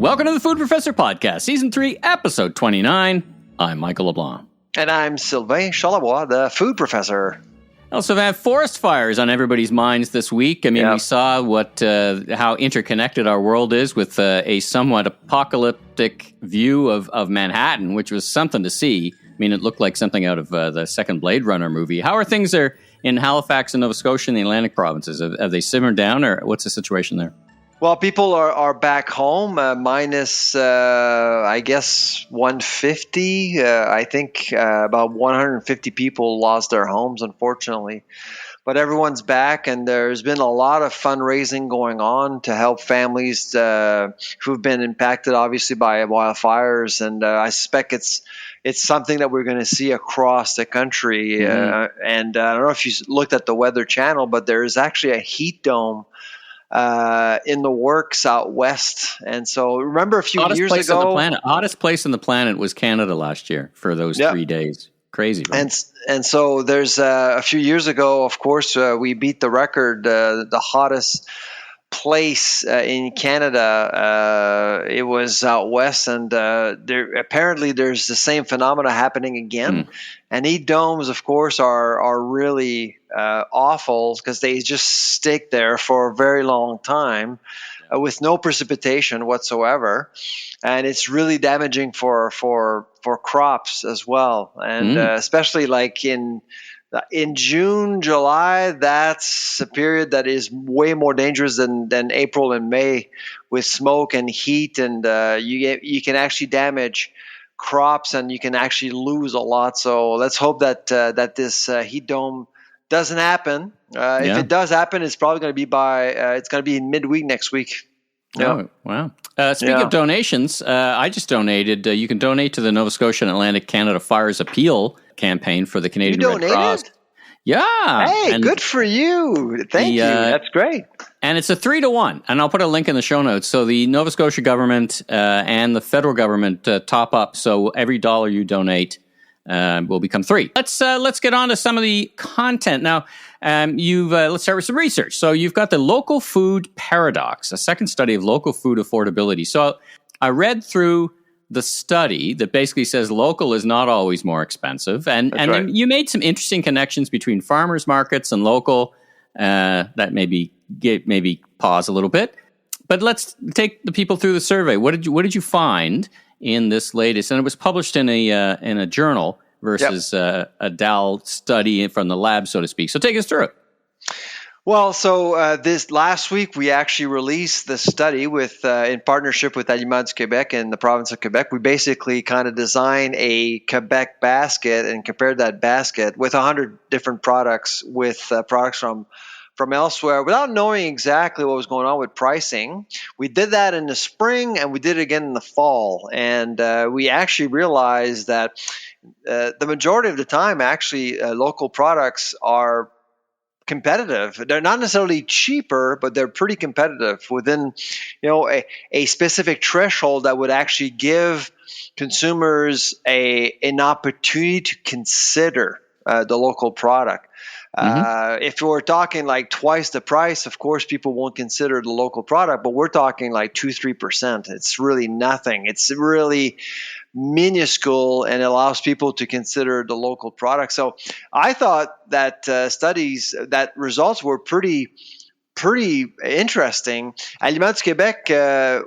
Welcome to the Food Professor Podcast, Season 3, Episode 29. I'm Michael LeBlanc. And I'm Sylvain Charlebois, the Food Professor. Also, have forest fires on everybody's minds this week. I mean, we saw how interconnected our world is with a somewhat apocalyptic view of Manhattan, which was something to see. I mean, it looked like something out of the second Blade Runner movie. How are things there in Halifax and Nova Scotia and the Atlantic provinces? Have they simmered down, or what's the situation there? Well, people are back home, minus, I guess, 150. I think about 150 people lost their homes, unfortunately. But everyone's back, and there's been a lot of fundraising going on to help families who've been impacted, obviously, by wildfires. And I suspect it's something that we're going to see across the country. Mm-hmm. And I don't know if you looked at the Weather Channel, but there is actually a heat dome in the works out west. And so remember a few years ago, hottest place on the planet was Canada last year for those 3 days. Crazy, right? And so there's a few years ago, of course, we beat the record, the hottest place in Canada. It was out west, and there's the same phenomena happening again. And heat domes, of course, are really awful because they just stick there for a very long time with no precipitation whatsoever, and it's really damaging for crops as well, and especially like in June, July, that's a period that is way more dangerous than April and May with smoke and heat, and you can actually damage crops, and you can actually lose a lot. So let's hope that this heat dome doesn't happen. If it does happen, it's probably going to be in midweek next week. Oh, wow. Speaking of donations, I just donated. You can donate to the Nova Scotia and Atlantic Canada Fires Appeal campaign for the Canadian Red Cross. Yeah. Hey, good for you. Thank you. That's great. And it's a 3-to-1, and I'll put a link in the show notes. So the Nova Scotia government and the federal government top up. So every dollar you donate will become 3. Let's get on to some of the content now. Let's start with some research. So you've got the local food paradox, a second study of local food affordability. So I read through the study that basically says local is not always more expensive, and right. You made some interesting connections between farmers markets and local. That maybe pause a little bit, but let's take the people through the survey. What did you find in this latest? And it was published in a journal versus a DAL study from the lab, so to speak. So take us through it. Well, so this last week we actually released the study with in partnership with Aliments du Québec and the province of Quebec. We basically kind of designed a Quebec basket and compared that basket with 100 different products with products from elsewhere without knowing exactly what was going on with pricing. We did that in the spring and we did it again in the fall. And we actually realized that the majority of the time, actually, local products are competitive. They're not necessarily cheaper, but they're pretty competitive within, a specific threshold that would actually give consumers an opportunity to consider the local product. If we're talking like twice the price, of course, people won't consider the local product, but we're talking like 2-3%. It's really nothing. It's really minuscule and allows people to consider the local product. So I thought that results were pretty interesting. Aliments du Québec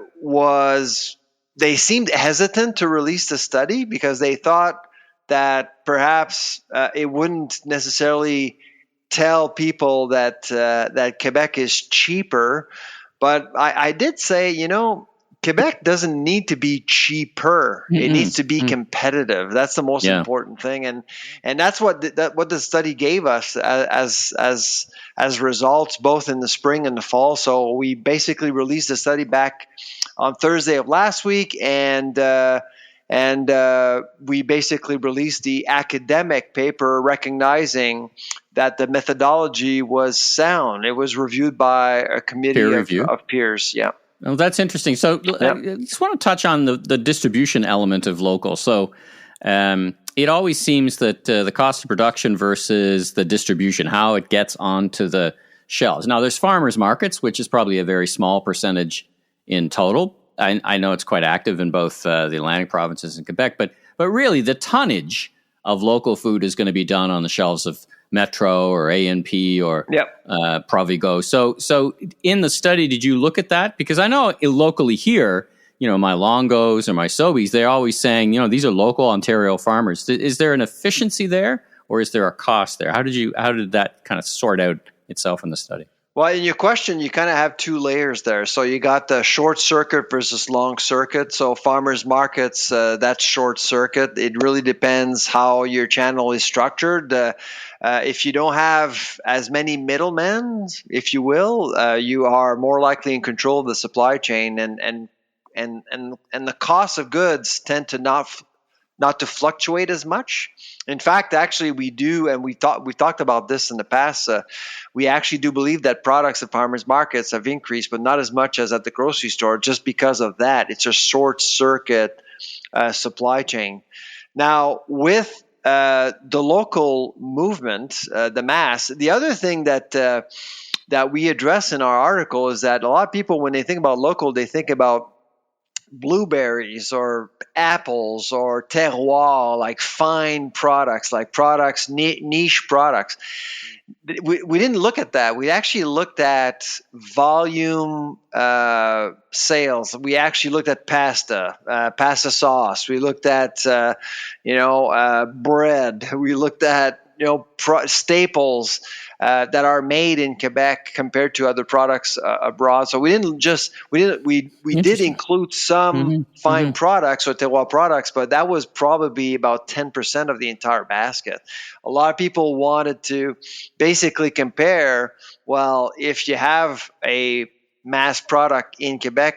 they seemed hesitant to release the study because they thought that perhaps it wouldn't necessarily tell people that Quebec is cheaper. But I did say, Quebec doesn't need to be cheaper. It needs to be competitive. That's the most important thing, and that's what the study gave us as results, both in the spring and the fall. So we basically released the study back on Thursday of last week, and we basically released the academic paper recognizing that the methodology was sound. It was reviewed by a committee of peers. Yeah. Oh, that's interesting. So I just want to touch on the distribution element of local. So it always seems that the cost of production versus the distribution, how it gets onto the shelves. Now, there's farmers markets, which is probably a very small percentage in total, I know it's quite active in both the Atlantic provinces and Quebec, but really the tonnage of local food is going to be done on the shelves of Metro or A&P or Provigo. So in the study, did you look at that? Because I know locally here, my Longos or my Sobeys, they're always saying, these are local Ontario farmers. Is there an efficiency there, or is there a cost there? How did that kind of sort out itself in the study? Well, in your question, you kind of have two layers there. So you got the short circuit versus long circuit. So farmers markets, that's short circuit. It really depends how your channel is structured. If you don't have as many middlemen, if you will, you are more likely in control of the supply chain, and the cost of goods tend to not to fluctuate as much. In fact, actually, we do, and we've talked about this in the past. We actually do believe that products at farmers markets have increased, but not as much as at the grocery store, just because of that. It's a short circuit supply chain. Now, with the local movement, the mass, the other thing that we address in our article is that a lot of people, when they think about local, they think about blueberries or apples or terroir, like fine products, niche products. We didn't look at that. We actually looked at volume sales. We actually looked at pasta sauce. We looked at bread. We looked at staples that are made in Quebec compared to other products abroad. So we did include some fine products or terroir products, but that was probably about 10% of the entire basket. A lot of people wanted to basically compare, well, if you have a mass product in Quebec,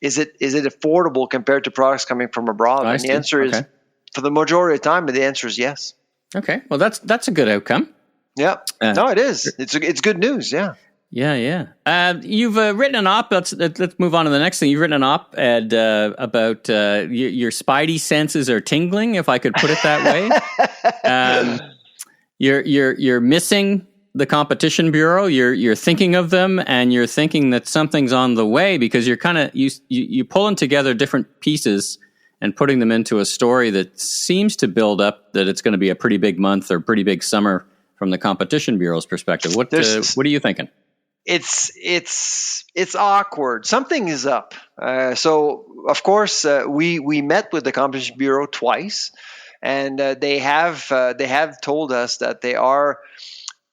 is it affordable compared to products coming from abroad? And the answer is, for the majority of the time, the answer is yes. Okay, well, that's a good outcome. Yeah, no, it is. It's good news. Yeah. Yeah. You've written an op. Let's move on to the next thing. You've written an op-ed about your spidey senses are tingling, if I could put it that way. You're missing the Competition Bureau. You're thinking of them, and you're thinking that something's on the way, because you're kind of you pulling together different pieces and putting them into a story that seems to build up that it's going to be a pretty big month or pretty big summer from the Competition Bureau's perspective. What are you thinking? It's awkward. Something is up. So of course we met with the Competition Bureau twice, and they have told us that they are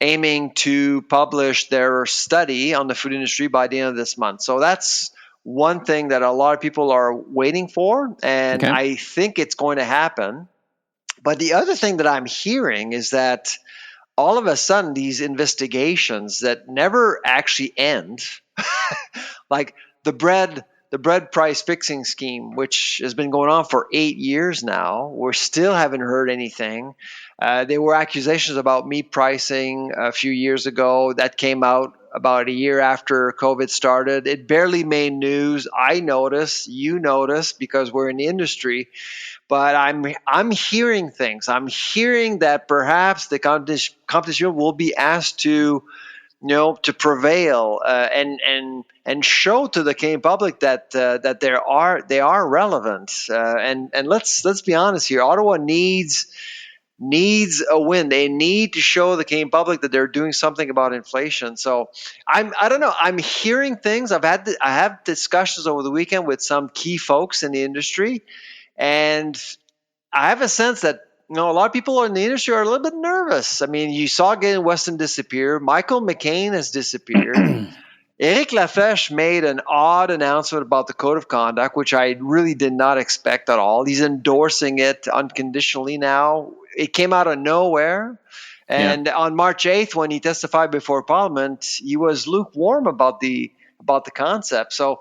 aiming to publish their study on the food industry by the end of this month. So that's one thing that a lot of people are waiting for, and I think it's going to happen. But the other thing that I'm hearing is that all of a sudden these investigations that never actually end, like the bread price fixing scheme, which has been going on for 8 years now, we still haven't heard anything. There were accusations about meat pricing a few years ago that came out about a year after COVID started. It barely made news. I noticed, you noticed, because we're in the industry. But I'm hearing things. I'm hearing that perhaps the competition will be asked to prevail and show to the Canadian public that they are relevant. And let's be honest here. Ottawa needs a win. They need to show the Canadian public that they're doing something about inflation. So I don't know. I'm hearing things. I have discussions over the weekend with some key folks in the industry, and I have a sense that a lot of people in the industry are a little bit nervous. I mean, you saw Galen Weston disappear. Michael McCain has disappeared. Éric Lafèche made an odd announcement about the code of conduct, which I really did not expect at all. He's endorsing it unconditionally now. It came out of nowhere. And on March 8th, when he testified before Parliament, he was lukewarm about the concept. So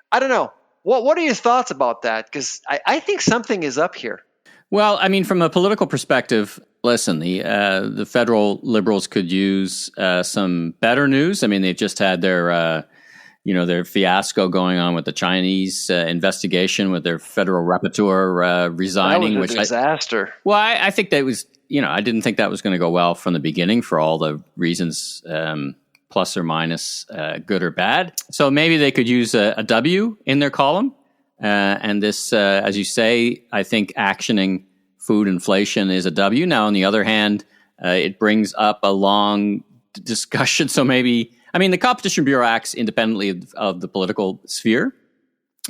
I don't know. What are your thoughts about that? Because I think something is up here. Well, I mean, from a political perspective, listen, the federal Liberals could use some better news. I mean, they've just had their fiasco going on with the Chinese investigation, with their federal rapporteur resigning. That was a disaster. I think that was, I didn't think that was going to go well from the beginning for all the reasons, plus or minus, good or bad. So maybe they could use a W in their column. And this, as you say, I think actioning food inflation is a W. Now, on the other hand, it brings up a long discussion. So maybe, I mean, the Competition Bureau acts independently of the political sphere.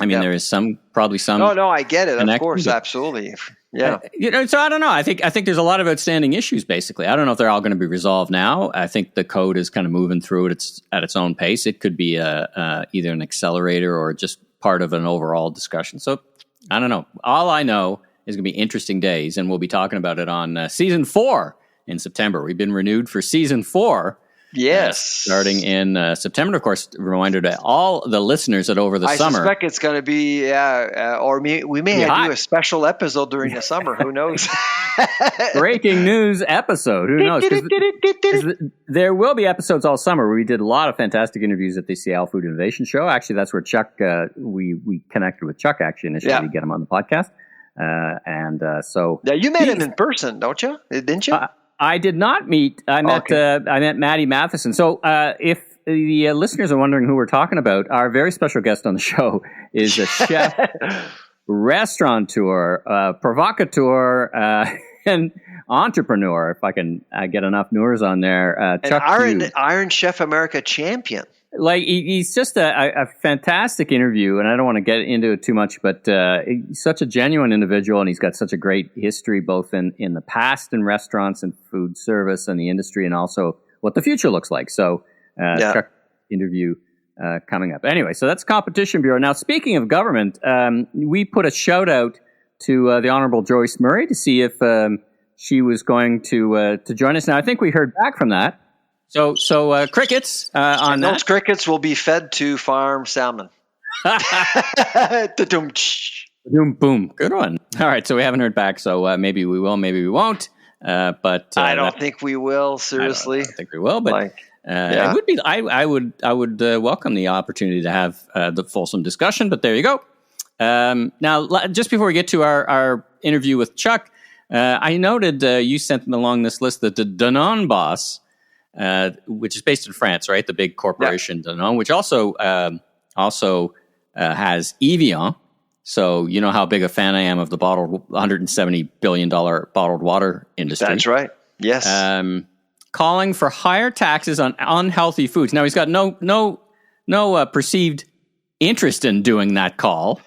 I mean, there is probably some. No, I get it. Of course, absolutely. Yeah. So I don't know. I think there's a lot of outstanding issues. Basically, I don't know if they're all going to be resolved now. I think the code is kind of moving through it at its own pace. It could be either an accelerator or just part of an overall discussion. So I don't know. All I know is going to be interesting days, and we'll be talking about it on season 4 in September. We've been renewed for season 4. Yes. Starting in September. Of course, reminder to all the listeners that over the summer. I suspect it's going to be, or we may do a special episode during the summer. Who knows? Breaking news episode. Who knows? 'Cause there will be episodes all summer. We did a lot of fantastic interviews at the Seattle Food Innovation Show. Actually, that's where Chuck, we connected with Chuck actually initially to get him on the podcast. So. Yeah, you met him in person, don't you? Didn't you? I did not meet. I met Maddie Matheson. So if the listeners are wondering who we're talking about, our very special guest on the show is a chef, restaurateur, provocateur, and entrepreneur. If I can get enough Noors on there, Chuck Hughes. Iron Chef America champion. Like he's just a fantastic interview, and I don't want to get into it too much, but he's such a genuine individual, and he's got such a great history, both in the past in restaurants and food service and the industry, and also what the future looks like. So, Chuck interview coming up. Anyway, so that's Competition Bureau. Now, speaking of government, we put a shout out to the Honorable Joyce Murray to see if she was going to join us. Now, I think we heard back from that. So crickets on those crickets will be fed to farm salmon. Boom. Good one. All right. So we haven't heard back. So maybe we will, maybe we won't. But I don't think we will. Seriously, I don't think we will. But it would be. I would welcome the opportunity to have the fulsome discussion. But there you go. Now, just before we get to our interview with Chuck, I noted you sent along this list that the Danone boss. Which is based in France, right? The big corporation Danone, which also has Evian. So you know how big a fan I am of the $170 billion bottled water industry. That's right. Yes. Calling for higher taxes on unhealthy foods. Now he's got no perceived interest in doing that call.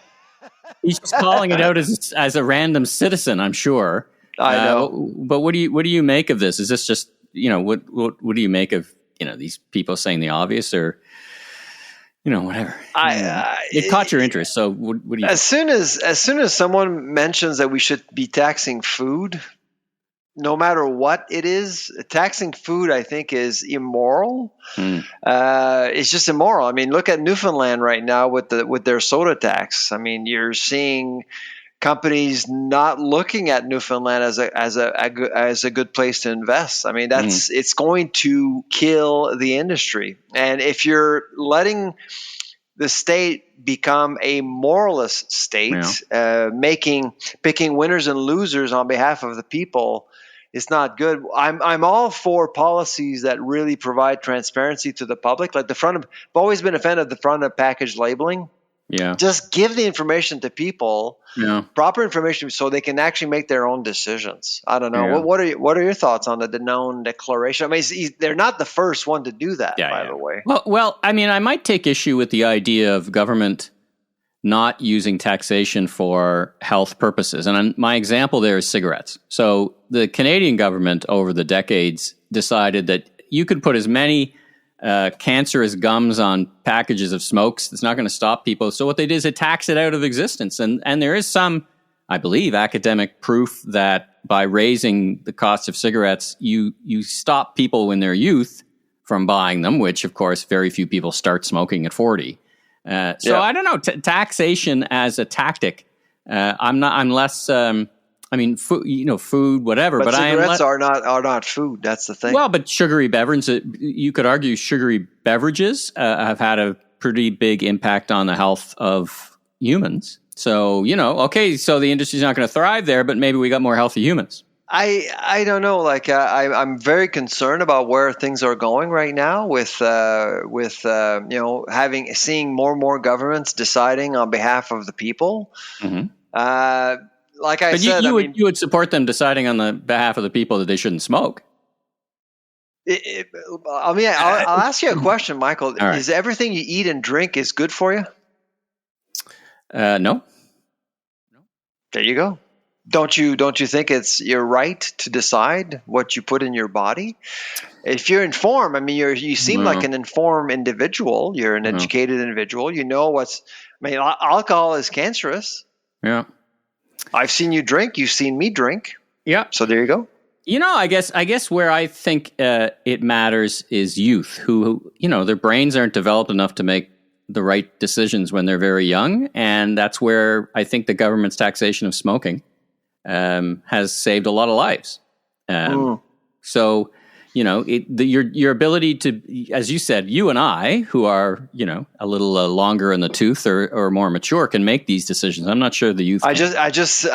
He's just calling it out as a random citizen, I'm sure. I know. But what do you make of this? Is this just what do you make of these people saying the obvious, or whatever? It caught your interest. So what do you? As soon as someone mentions that we should be taxing food, no matter what it is, taxing food, I think, is immoral. It's just immoral. I mean, look at Newfoundland right now with their soda tax. I mean, you're seeing companies not looking at Newfoundland as a good place to invest. I mean, it's going to kill the industry. And if you're letting the state become a moralist state, picking winners and losers on behalf of the people, it's not good. I'm all for policies that really provide transparency to the public. Like I've always been a fan of the front of package labeling. Yeah. Just give the information to people, proper information, so they can actually make their own decisions. I don't know. Yeah. What are your thoughts on the Danone declaration? I mean, they're not the first one to do that, by the way. Well, I mean, I might take issue with the idea of government not using taxation for health purposes. And my example there is cigarettes. So the Canadian government over the decades decided that you could put as many cancerous gums on packages of smokes. It's not going to stop people. So what they did is they tax it out of existence. And there is some, I believe, academic proof that by raising the cost of cigarettes, you stop people in their youth from buying them, which of course very few people start smoking at 40. I don't know, taxation as a tactic. I'm less. I mean, food, whatever. But cigarettes are not food. That's the thing. Well, but sugary beverages, you could argue sugary beverages have had a pretty big impact on the health of humans. So, so the industry's not going to thrive there, but maybe we got more healthy humans. I don't know. Like I'm very concerned about where things are going right now with seeing more and more governments deciding on behalf of the people. Mm-hmm. Like I But said, you would support them deciding on the behalf of the people that they shouldn't smoke. I'll ask you a question, Michael. All right. Is everything you eat and drink is good for you? No. There you go. Don't you think it's your right to decide what you put in your body? If you're informed, I mean, you seem like an informed individual. You're an educated individual. You know alcohol is cancerous. Yeah. I've seen you drink. You've seen me drink. Yeah. So there you go. I guess where I think it matters is youth who their brains aren't developed enough to make the right decisions when they're very young. And that's where I think the government's taxation of smoking has saved a lot of lives. So, your ability to, as you said, you and I, who are, a little longer in the tooth or more mature, can make these decisions. I'm not sure the youth. I just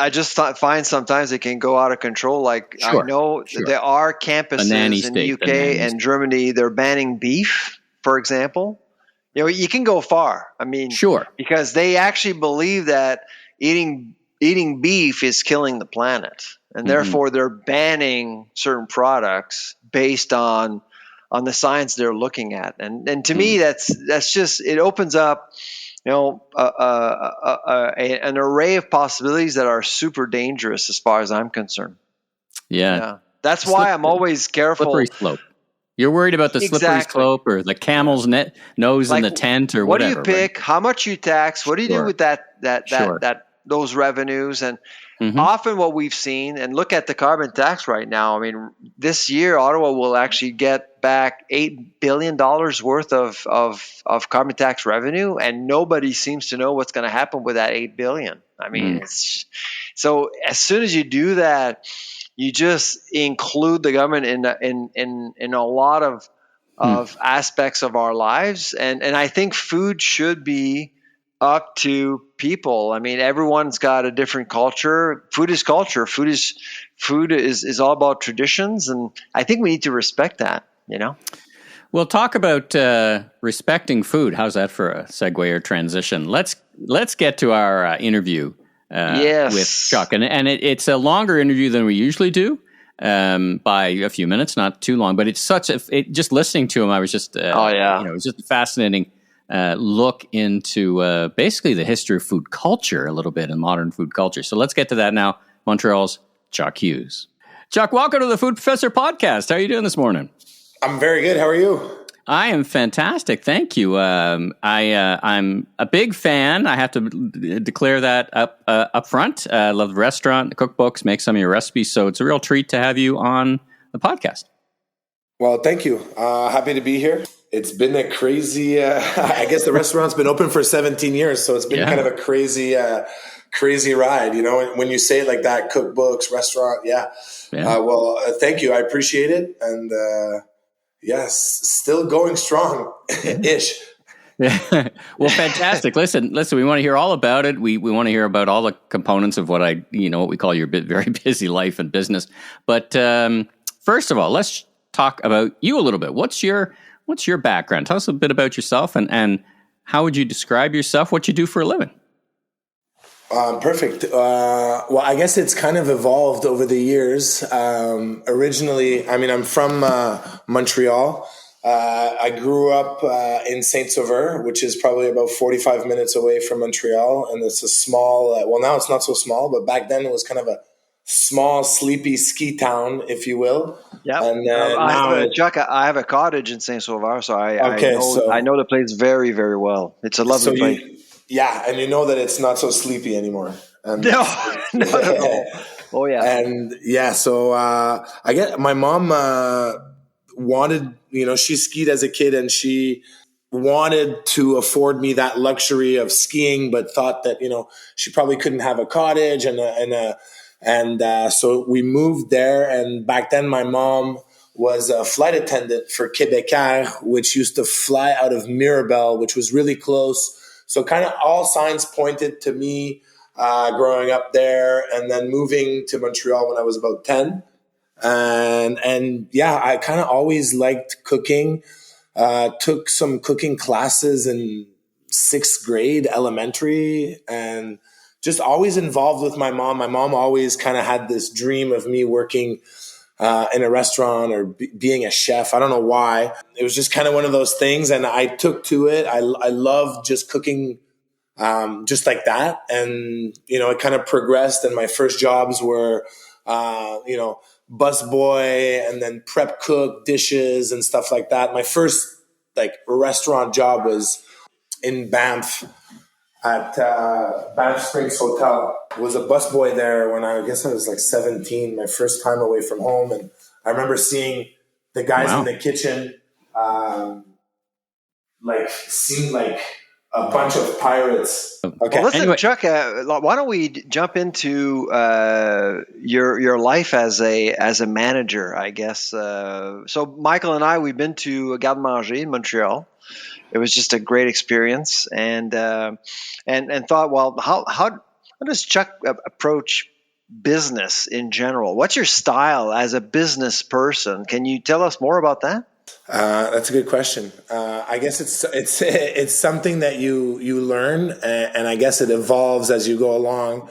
find sometimes it can go out of control. Like I know there are campuses in the UK and Germany, they're banning beef, for example. You can go far. I mean, because they actually believe that eating beef is killing the planet, and therefore they're banning certain products based on the science they're looking at. And to me, that's just, it opens up, an array of possibilities that are super dangerous as far as I'm concerned. Yeah. That's why I'm always careful. Slippery slope. You're worried about the slippery slope or the camel's nose in the tent or whatever. What do you pick? Right? How much you tax? What do you do with those revenues? And often what we've seen, and look at the carbon tax right now. I mean, this year Ottawa will actually get back $8 billion worth of carbon tax revenue, and nobody seems to know what's going to happen with that $8 billion. I mean, so as soon as you do that, you just include the government in a lot of aspects of our lives, and I think food should be up to people. I mean, everyone's got a different culture. Food is culture. Food is all about traditions, and I think we need to respect that. We'll talk about respecting food. How's that for a segue or transition? Let's get to our interview. With Chuck, and it's a longer interview than we usually do, by a few minutes, not too long. But it's just listening to him, I was just it was just a fascinating look into basically the history of food culture a little bit, and modern food culture. So let's get to that now. Montreal's Chuck Hughes. Chuck, welcome to the Food Professor podcast. How are you doing this morning? I'm very good. How are you? I am fantastic. Thank you. I'm a big fan. I have to declare that up front. I love the restaurant, the cookbooks, make some of your recipes. So it's a real treat to have you on the podcast. Well, thank you. Happy to be here. It's been a crazy, I guess the restaurant's been open for 17 years. So it's been kind of a crazy ride. When you say it like that, cookbooks, restaurant. Well, thank you. I appreciate it. And, yes, still going strong-ish. Yeah. Well, fantastic. Listen, we want to hear all about it. We want to hear about all the components of what what we call your very busy life and business. But first of all, let's talk about you a little bit. What's your background? Tell us a bit about yourself and how would you describe yourself, what you do for a living? Perfect. Well, I guess it's kind of evolved over the years. Originally, I'm from Montreal. I grew up in Saint-Sauveur, which is probably about 45 minutes away from Montreal. And it's a small, now it's not so small, but back then it was kind of a small, sleepy ski town, if you will. Yeah. And Chuck, I have a cottage in Saint-Sauveur, so I know the place very, very well. It's a lovely place. And you know that it's not so sleepy anymore. No, not at all. Oh, yeah. And so I get my mom wanted, she skied as a kid and she wanted to afford me that luxury of skiing, but thought that, she probably couldn't have a cottage and so we moved there. And back then my mom was a flight attendant for Québécois, which used to fly out of Mirabel, which was really close. So kind of all signs pointed to me growing up there, and then moving to Montreal when I was about 10. And yeah, I kind of always liked cooking. Took some cooking classes in 6th grade, elementary, and just always involved with my mom. My mom always kind of had this dream of me working in a restaurant or being a chef. I don't know why. It was just kind of one of those things, and I took to it. I love just cooking just like that. And, it kind of progressed, and my first jobs were, busboy and then prep cook dishes and stuff like that. My first restaurant job was in Banff at Banff Springs Hotel. I was a busboy there when I guess I was 17, my first time away from home. And I remember seeing the guys in the kitchen seemed like a bunch of pirates. Okay. Well, listen, Anyway. Chuck, why don't we jump into your life as a manager, I guess. So Michael and I, we've been to Garde Manger in Montreal. It was just a great experience, and thought, well, how does Chuck approach business in general? What's your style as a business person? Can you tell us more about that? That's a good question. I guess it's something that you learn, and I guess it evolves as you go along.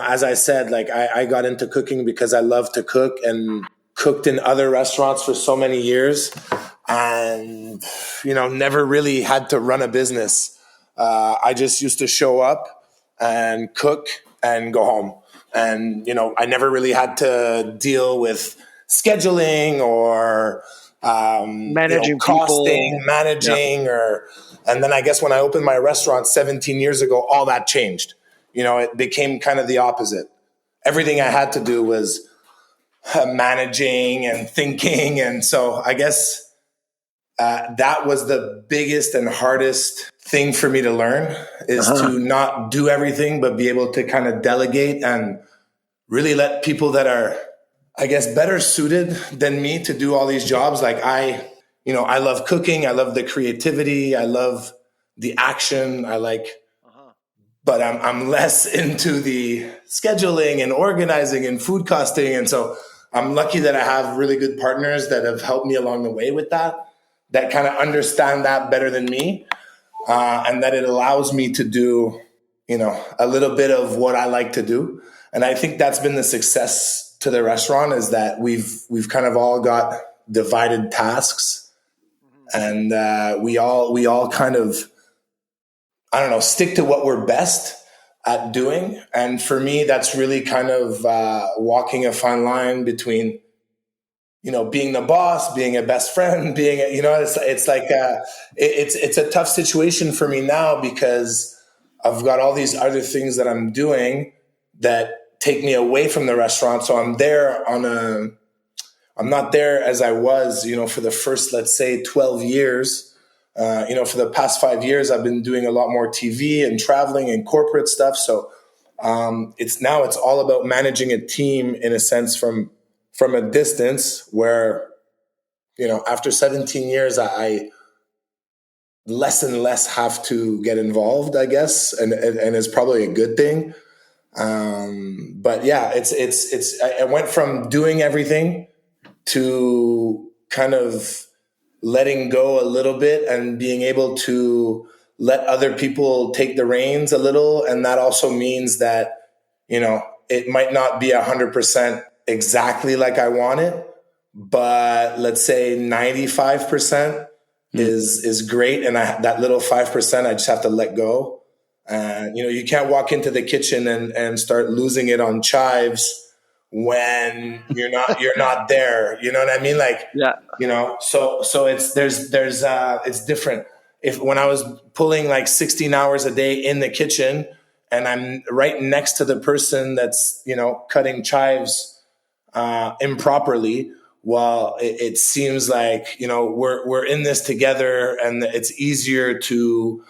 As I said, I got into cooking because I love to cook, and cooked in other restaurants for so many years, and never really had to run a business. I just used to show up and cook and go home, and I never really had to deal with scheduling or Managing costing, people. managing, and then I guess when I opened my restaurant 17 years ago, all that changed. It became kind of the opposite. Everything I had to do was managing and thinking. And so I guess that was the biggest and hardest thing for me to learn, is to not do everything, but be able to kind of delegate and really let people that are, I guess, better suited than me to do all these jobs. I love cooking. I love the creativity. I love the action. But I'm less into the scheduling and organizing and food costing. And so I'm lucky that I have really good partners that have helped me along the way with that kind of understand that better than me. And that it allows me to do, a little bit of what I like to do. And I think that's been the success to the restaurant, is that we've kind of all got divided tasks, and we all kind of, I don't know, stick to what we're best at doing. And for me, that's really kind of walking a fine line between, being the boss, being a best friend, being, it's a tough situation for me now, because I've got all these other things that I'm doing that take me away from the restaurant. So I'm not there as I was, for the first, let's say 12 years. For the past 5 years, I've been doing a lot more TV and traveling and corporate stuff. So it's all about managing a team, in a sense, from a distance, where, after 17 years, I less and less have to get involved, I guess. And it's probably a good thing. But yeah, I went from doing everything to kind of letting go a little bit and being able to let other people take the reins a little. And that also means that, it might not be 100% exactly like I want it, but let's say 95% is great. And that little 5%, I just have to let go. You can't walk into the kitchen and start losing it on chives when you're not there. You know what I mean? So it's different. When I was pulling 16 hours a day in the kitchen, and I'm right next to the person that's, cutting chives improperly, well, it seems like, we're in this together, and it's easier to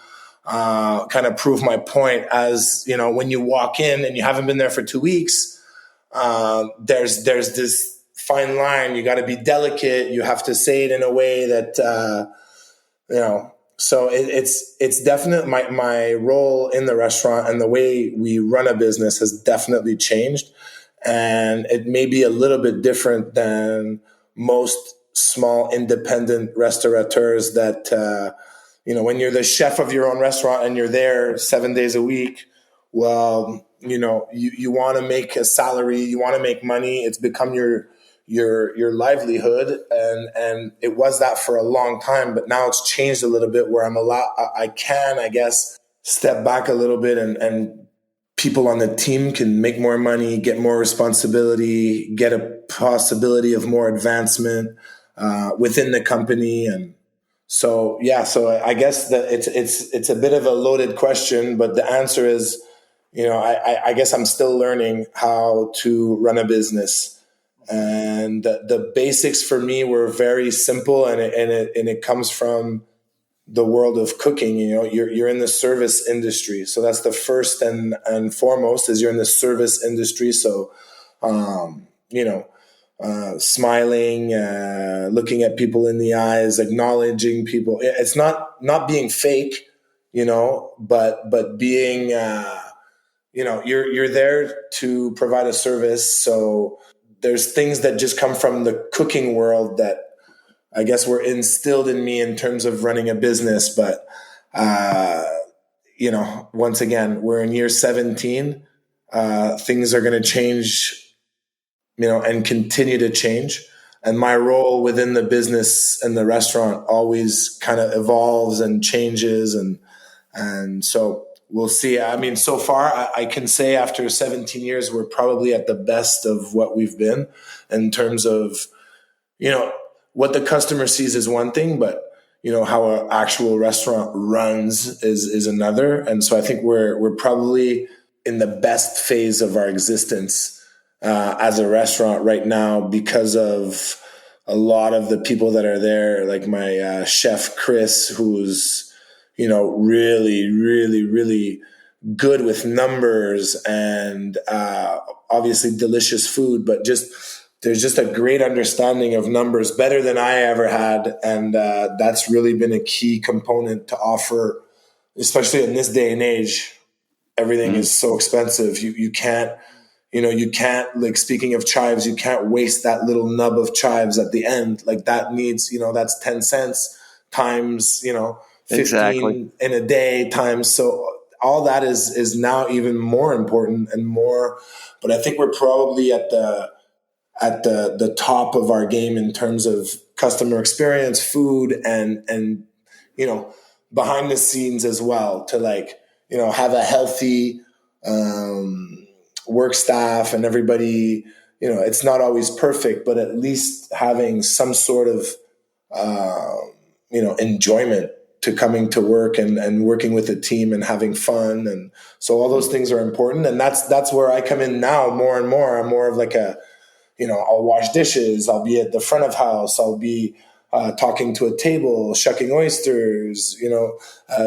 kind of prove my point, as, when you walk in and you haven't been there for 2 weeks, there's this fine line. You got to be delicate. You have to say it in a way that, So it's definitely my role in the restaurant and the way we run a business has definitely changed. And it may be a little bit different than most small independent restaurateurs that, when you're the chef of your own restaurant and you're there 7 days a week, well, you want to make a salary, you want to make money. It's become your livelihood. And it was that for a long time, but now it's changed a little bit where I can, I guess, step back a little bit and people on the team can make more money, get more responsibility, get a possibility of more advancement within the company. And so I guess that it's a bit of a loaded question, but the answer is, I guess I'm still learning how to run a business. And the basics for me were very simple, and it comes from the world of cooking. You're in the service industry, so that's the first and foremost is you're in the service industry. So, smiling, looking at people in the eyes, acknowledging people. It's not being fake, but being, you're there to provide a service. So there's things that just come from the cooking world that I guess were instilled in me in terms of running a business. But, once again, we're in year 17. Things are going to change, and continue to change. And my role within the business and the restaurant always kind of evolves and changes. And so we'll see. I mean, so far, I can say after 17 years, we're probably at the best of what we've been in terms of, what the customer sees is one thing, but, how an actual restaurant runs is another. And so I think we're probably in the best phase of our existence as a restaurant right now because of a lot of the people that are there, like my chef, Chris, who's, really, really, really good with numbers and obviously delicious food, but there's just a great understanding of numbers, better than I ever had. And that's really been a key component to offer, especially in this day and age. Everything is so expensive. You can't, like, speaking of chives, you can't waste that little nub of chives at the end. Like that needs, that's 10 cents times, 15 Exactly. in a day times. So all that is now even more important and more, but I think we're probably at the top of our game in terms of customer experience, food, and behind the scenes as well, to have a healthy work staff and everybody. It's not always perfect, but at least having some sort of enjoyment to coming to work and working with a team and having fun. And so all those things are important. And that's where I come in now more and more. I'm more of like I'll wash dishes. I'll be at the front of house. I'll be talking to a table, shucking oysters,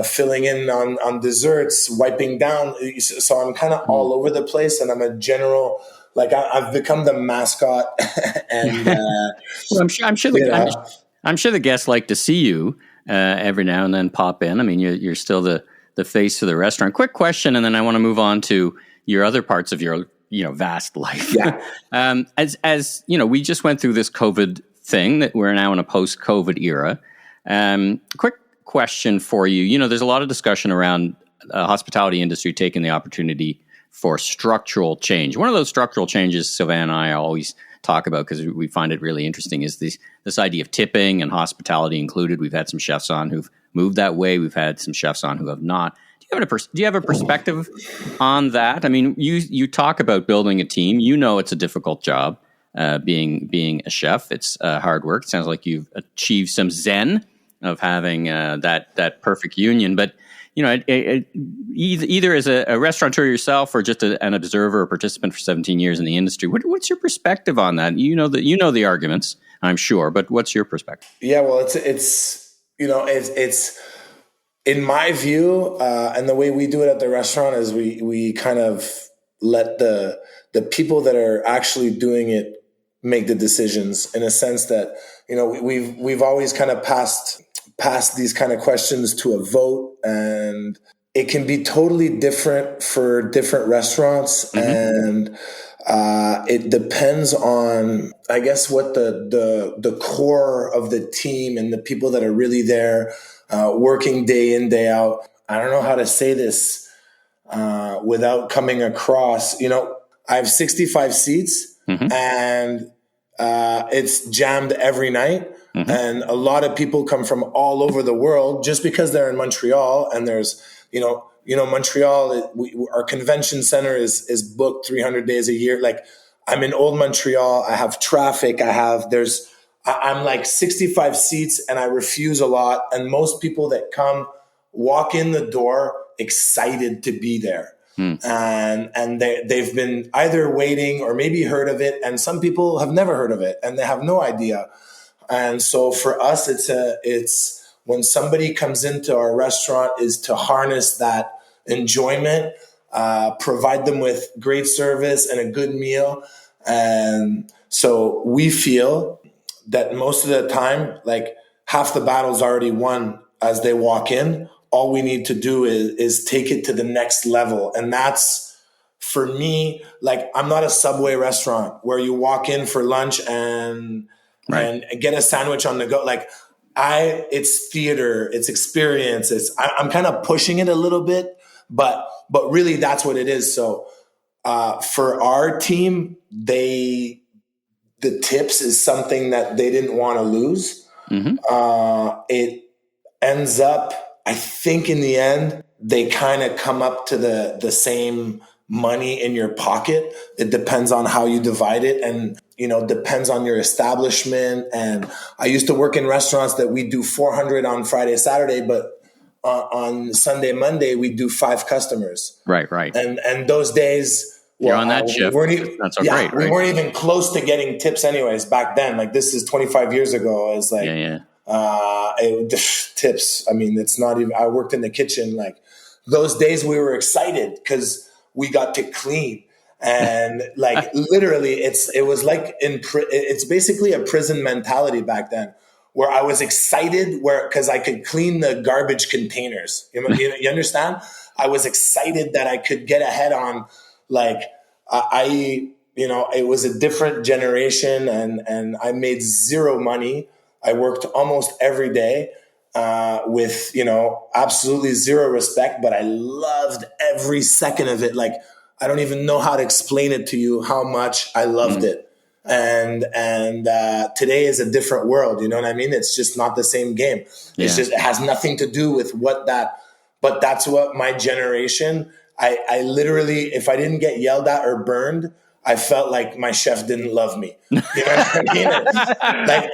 filling in on desserts, wiping down. So I'm kind of all over the place, and I'm a general, I've become the mascot. And well, I'm sure the guests like to see you every now and then pop in. I mean, you're still the face of the restaurant. Quick question, and then I want to move on to your other parts of your vast life. Yeah. As we just went through this COVID thing, that we're now in a post-COVID era. Quick question for you. There's a lot of discussion around hospitality industry taking the opportunity for structural change. One of those structural changes Sylvain and I always talk about, because we find it really interesting, is this idea of tipping and hospitality included. We've had some chefs on who've moved that way. We've had some chefs on who have not. Do you have a perspective on that? I mean, you talk about building a team. It's a difficult job, being a chef. It's hard work. It sounds like you've achieved some zen of having that perfect union. But either as a restaurateur yourself or just an observer or participant for 17 years in the industry, what's your perspective on that? You know the arguments, I'm sure, but what's your perspective? Yeah, well, it's in my view, and the way we do it at the restaurant is we kind of let the people that are actually doing it make the decisions, in a sense that we've always kind of passed pass these kind of questions to a vote, and it can be totally different for different restaurants. And it depends on, I guess, what the core of the team and the people that are really there, working day in, day out. I don't know how to say this without coming across, I have 65 seats and it's jammed every night. And a lot of people come from all over the world just because they're in Montreal, and there's, Montreal, our convention center is booked 300 days a year. Like, I'm in old Montreal. I have traffic. I'm like 65 seats, and I refuse a lot. And most people that come walk in the door excited to be there. And they've been either waiting or maybe heard of it. And some people have never heard of it and they have no idea. And so for us, it's when somebody comes into our restaurant is to harness that enjoyment, provide them with great service and a good meal. And so we feel that most of the time, like, half the battle's already won as they walk in. All we need to do is take it to the next level. And that's, for me, like, I'm not a Subway restaurant where you walk in for lunch and get a sandwich on the go. Like, it's theater, it's experience. I'm kind of pushing it a little bit, but really that's what it is. So for our team, the tips is something that they didn't want to lose. It ends up, I think in the end, they kind of come up to the same money in your pocket. It depends on how you divide it, and, depends on your establishment. And I used to work in restaurants that we do 400 on Friday, Saturday, but on Sunday, Monday, we do 5 customers. Right. And those days, you're on that shift. That's so great. We weren't even close to getting tips anyways back then. Like, this is 25 years ago. It's like, tips. I mean, it's not even, I worked in the kitchen. Like, those days we were excited because we got to clean, and like, literally it was like it's basically a prison mentality back then, where I was excited because I could clean the garbage containers. You understand? I was excited that I could get ahead on, like, it was a different generation, and I made zero money. I worked almost every day with, absolutely zero respect, but I loved every second of it. Like, I don't even know how to explain it to you how much I loved it. And today is a different world. You know what I mean? It's just not the same game. It's just, it has nothing to do with but that's what my generation, I literally, if I didn't get yelled at or burned, I felt like my chef didn't love me. You know what I mean? Like,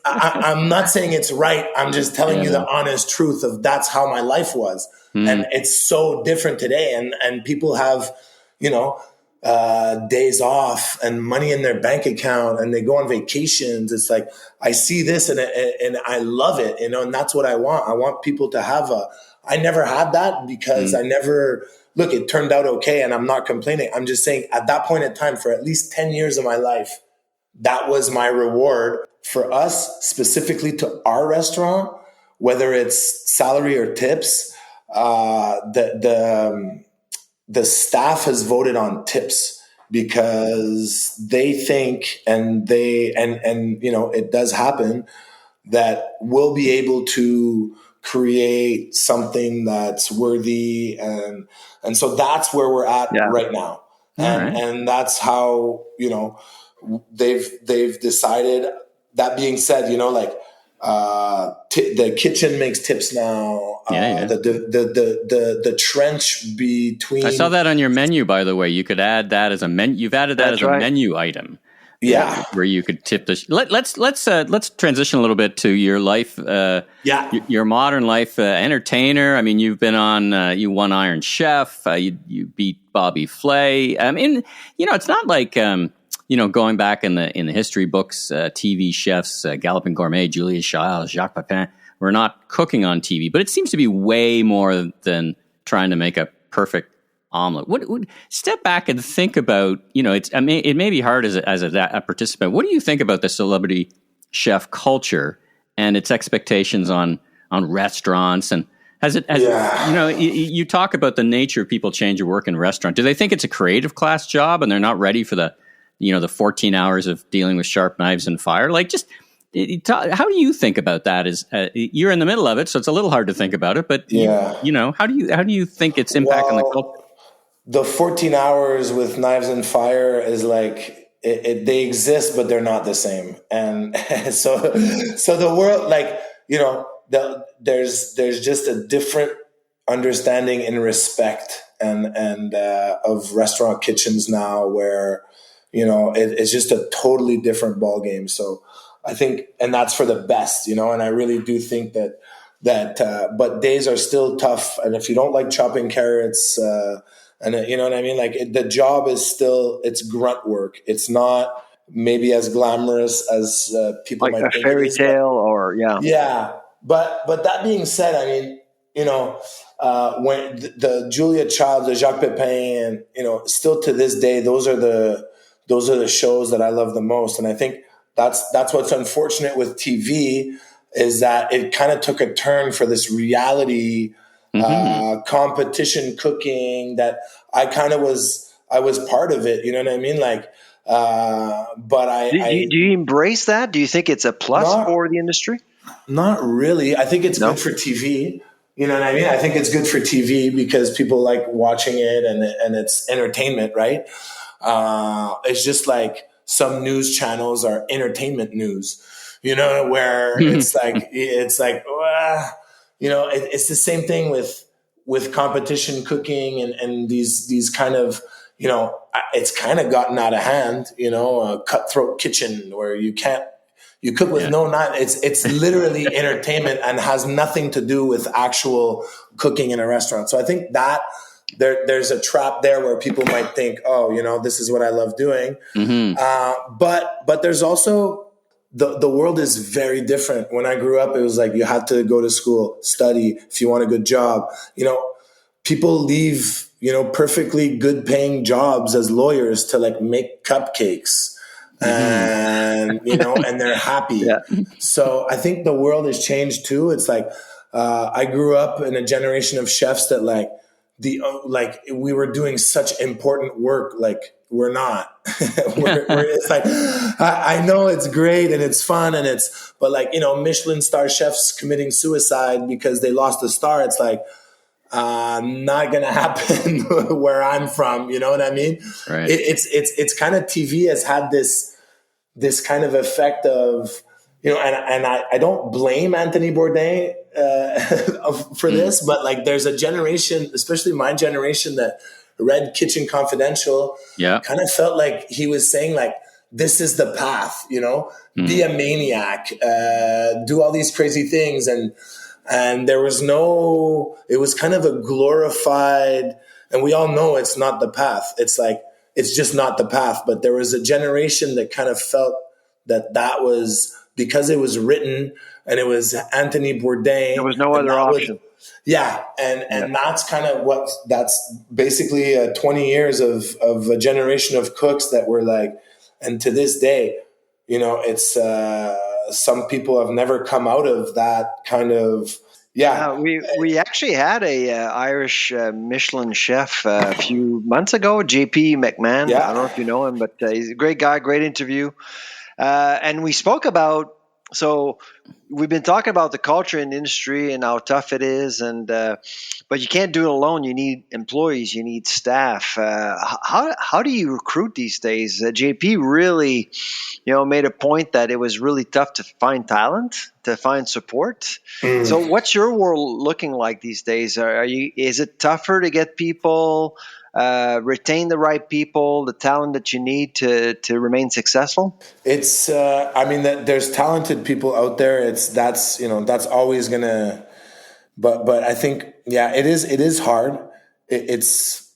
I'm not saying it's right. I'm just telling you the honest truth of that's how my life was. And it's so different today. And people have, days off and money in their bank account, and they go on vacations. It's like, I see this and I love it, and that's what I want. I want people to have I never had that because look, it turned out okay, and I'm not complaining. I'm just saying, at that point in time, for at least 10 years of my life, that was my reward. For us, specifically to our restaurant, whether it's salary or tips, the staff has voted on tips because they think, and it does happen, that we'll be able to create something that's worthy, and so that's where we're at right now. And that's how, they've decided. That being said, the kitchen makes tips now. The trench between. I saw that on your menu, by the way. You could add that as a menu. You've added that as a menu item. Yeah, where you could tip the. Let's transition a little bit to your life. Your modern life, entertainer. I mean, you've been on. You won Iron Chef. You beat Bobby Flay. I mean, it's not like going back in the history books, TV chefs, Galloping Gourmet, Julia Child, Jacques Pepin, were not cooking on TV, but it seems to be way more than trying to make a perfect omelet. What step back and think about, it may be hard as a participant. What do you think about the celebrity chef culture and its expectations on restaurants, and you talk about the nature of people change your work in a restaurant. Do they think it's a creative class job and they're not ready for the 14 hours of dealing with sharp knives and fire? Like, just how do you think about that? You're in the middle of it, so it's a little hard to think about it, but how do you think it's impacting the culture? The 14 hours with knives and fire is like, they exist, but they're not the same. And so the world, like, there's just a different understanding and respect and of restaurant kitchens now, where, it's just a totally different ball game. So I think, and that's for the best, and I really do think that, but days are still tough. And if you don't like chopping carrots, and you know what I mean? Like, the job is still, it's grunt work. It's not maybe as glamorous as people like might a think fairy it is, tale Yeah. But that being said, I mean, when the Julia Child, the Jacques Pepin, and, still to this day, those are the shows that I love the most. And I think that's what's unfortunate with TV, is that it kind of took a turn for this reality competition cooking that I was part of it. You know what I mean? Like, but do you embrace that? Do you think it's a plus for the industry? Not really. I think it's good for TV. You know what I mean? I think it's good for TV because people like watching it, and it's entertainment, right? It's just like some news channels are entertainment news, where it's like, it's the same thing with competition cooking and these kind of, it's kind of gotten out of hand, a cutthroat kitchen where you cook with no knife. It's literally entertainment and has nothing to do with actual cooking in a restaurant. So I think that there's a trap there where people might think, this is what I love doing. But there's also, the world is very different. When I grew up, it was like you had to go to school, study if you want a good job. People leave, perfectly good paying jobs as lawyers to like make cupcakes. And, and they're happy. Yeah. So I think the world has changed too. It's like, I grew up in a generation of chefs that we were doing such important work. Like, we're not, it's like, I know it's great and it's fun but like, Michelin star chefs committing suicide because they lost a star. It's like, not going to happen where I'm from. You know what I mean? Right. It's kind of, TV has had this kind of effect of, and I don't blame Anthony Bourdain for this, but like, there's a generation, especially my generation, that read Kitchen Confidential, kind of felt like he was saying like, this is the path, be a maniac, do all these crazy things. And there was it was kind of a glorified, and we all know it's not the path. It's like, it's just not the path. But there was a generation that kind of felt that was, because it was written and it was Anthony Bourdain. There was no other option. And that's kind of that's basically 20 years of a generation of cooks that were like, and to this day, it's some people have never come out of that kind of. We actually had a Irish Michelin chef a few months ago, JP McMahon. I don't know if you know him, but he's a great guy, great interview. And we spoke about, so we've been talking about the culture in the industry and how tough it is, but you can't do it alone. You need employees, you need staff. How do you recruit these days? JP really, made a point that it was really tough to find talent, to find support. So what's your world looking like these days? Is it tougher to get people, retain the right people, the talent that you need to remain successful? It's, there's talented people out there. That's always gonna, but I think, it is hard. It's,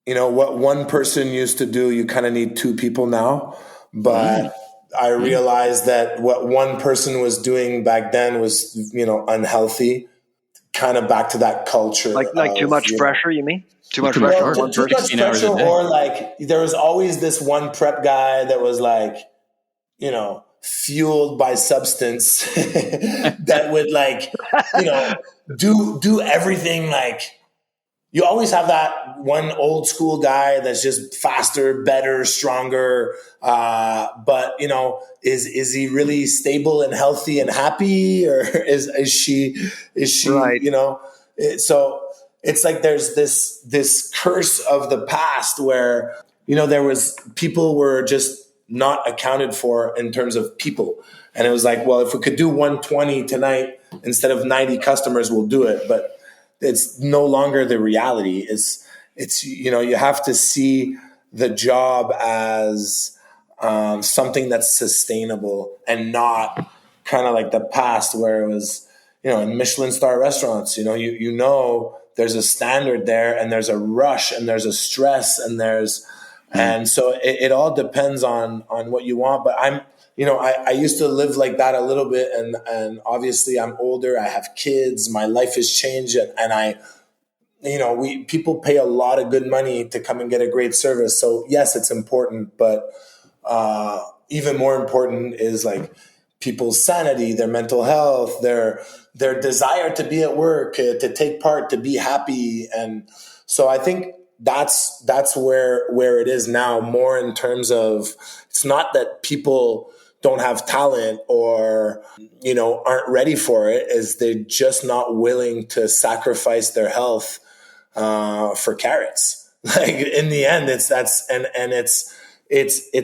what one person used to do, you kind of need two people now. But I realized that what one person was doing back then was, unhealthy, kind of back to that culture. Like too much pressure, you mean? Too much pressure. Too much pressure, or like there was always this one prep guy that was like, fueled by substance that would like, you know, do everything. Like, you always have that one old school guy that's just faster, better, stronger. But you know, is he really stable and healthy and happy, or is she, Right. you know? So it's like there's this curse of the past where, you know, people were just not accounted for in terms of people. And it was like, well, if we could do 120 tonight instead of 90 customers, we'll do it. But it's no longer the reality. It's you know, you have to see the job as something that's sustainable, and not kind of like the past where it was, you know, in Michelin star restaurants, you know, you know, there's a standard there, and there's a rush, and there's a stress, and so it all depends on what you want. But I used to live like that a little bit, and obviously I'm older, I have kids, my life has changed, and people pay a lot of good money to come and get a great service. So yes, it's important, but even more important is like people's sanity, their mental health, their desire to be at work, to take part, to be happy. And so I think that's where it is now, more in terms of, it's not that people don't have talent or, you know, aren't ready for it, is they're just not willing to sacrifice their health for carrots. Like, in the end, it's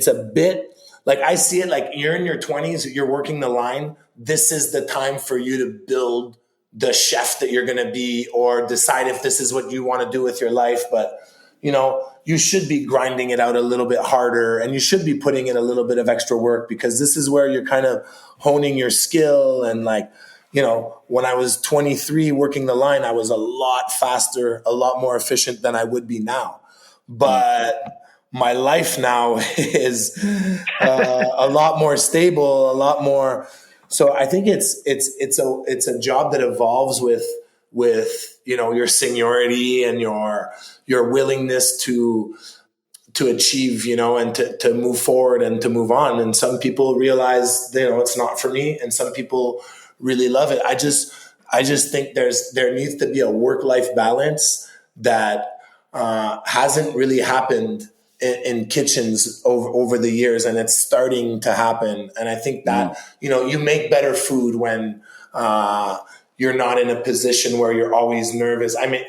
a bit like, I see it like, you're in your 20s, you're working the line. This is the time for you to build the chef that you're going to be, or decide if this is what you want to do with your life. But, you know, you should be grinding it out a little bit harder, and you should be putting in a little bit of extra work, because this is where you're kind of honing your skill. And like, you know, when I was 23 working the line, I was a lot faster, a lot more efficient than I would be now. But my life now is a lot more stable, a lot more. So I think it's a job that evolves with, you know, your seniority and your willingness to achieve, you know, and to move forward and to move on. And some people realize, you know, it's not for me, and some people really love it. I just think there needs to be a work-life balance that hasn't really happened in kitchens over the years, and it's starting to happen. And I think that, you know, you make better food when you're not in a position where you're always nervous. I mean,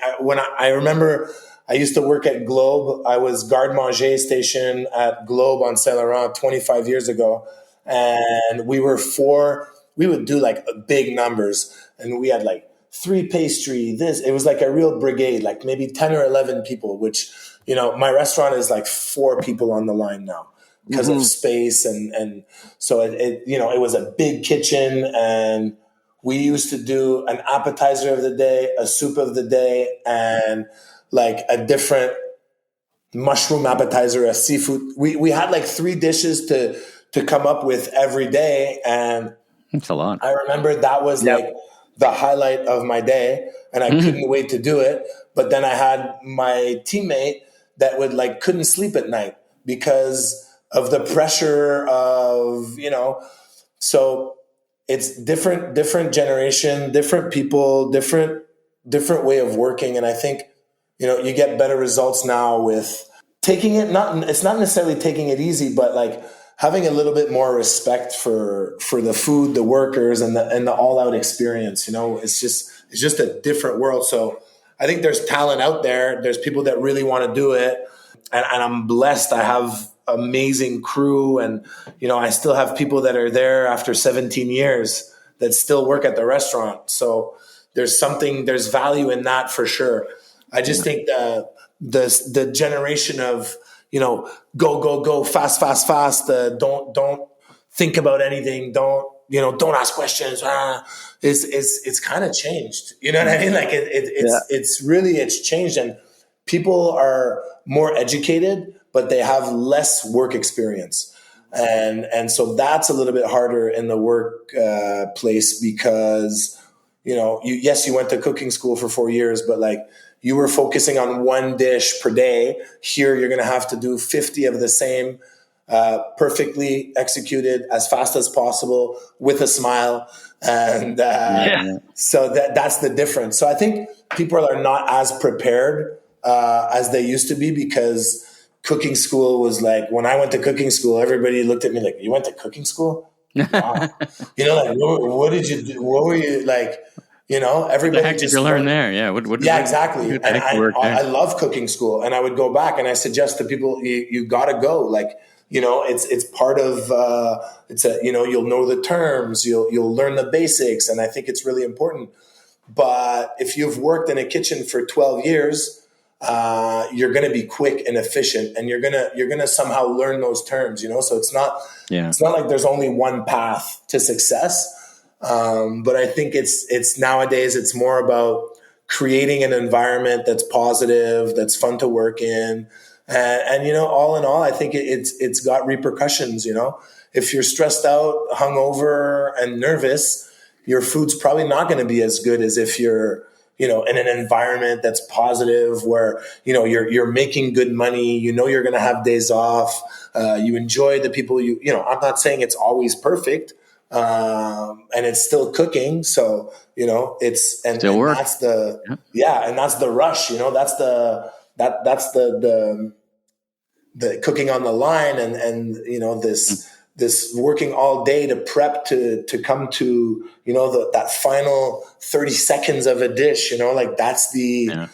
I remember I used to work at Globe. I was garde manger station at Globe on Saint Laurent 25 years ago. And we would do like big numbers, and we had like 3 pastry, it was like a real brigade, like maybe 10 or 11 people, which, you know, my restaurant is like 4 people on the line now because of space. And so it, you know, it was a big kitchen, and we used to do an appetizer of the day, a soup of the day, and like a different mushroom appetizer, a seafood. We had like 3 dishes to come up with every day. And it's a lot. I remember that was like the highlight of my day, and I couldn't wait to do it. But then I had my teammate that couldn't sleep at night because of the pressure of, you know, so it's different generation, different people, different way of working. And I think, you know, you get better results now with taking it, it's not necessarily taking it easy, but like having a little bit more respect for the food, the workers, and the all out experience. You know, it's just a different world. So I think there's talent out there. There's people that really want to do it. And I'm blessed. I have amazing crew, and, you know, I still have people that are there after 17 years that still work at the restaurant. So there's value in that for sure. I just think the generation of, you know, go, fast, don't think about anything. Don't ask questions. It's kind of changed. You know what I mean? Like it's changed, and people are more educated, but they have less work experience. And so that's a little bit harder in the work place, because, you know, you went to cooking school for 4 years, but like, you were focusing on 1 dish per day. Here, you're going to have to do 50 of the same perfectly executed as fast as possible with a smile. And so that's the difference. So I think people are not as prepared as they used to be, because cooking school was like, when I went to cooking school, everybody looked at me like, you went to cooking school? Wow. Like, what did you do? What were you like? Everybody. What the heck did you learn there? Yeah. Exactly. And I love cooking school, and I would go back and I suggest to people, you gotta go. Like, it's part of, you'll know the terms, you'll learn the basics. And I think it's really important. But if you've worked in a kitchen for 12 years, you're going to be quick and efficient, and you're going to somehow learn those terms, so it's not like there's only one path to success. But I think it's nowadays it's more about creating an environment that's positive, that's fun to work in. And all in all, I think it's got repercussions. If you're stressed out, hungover, and nervous, your food's probably not going to be as good as if you're, in an environment that's positive, where, you're making good money, you're going to have days off, you enjoy the people I'm not saying it's always perfect, and it's still cooking. So, it's, and work. That's and that's the rush, that's the cooking on the line, and this working all day to prep to come to, that final 30 seconds of a dish, like that's the,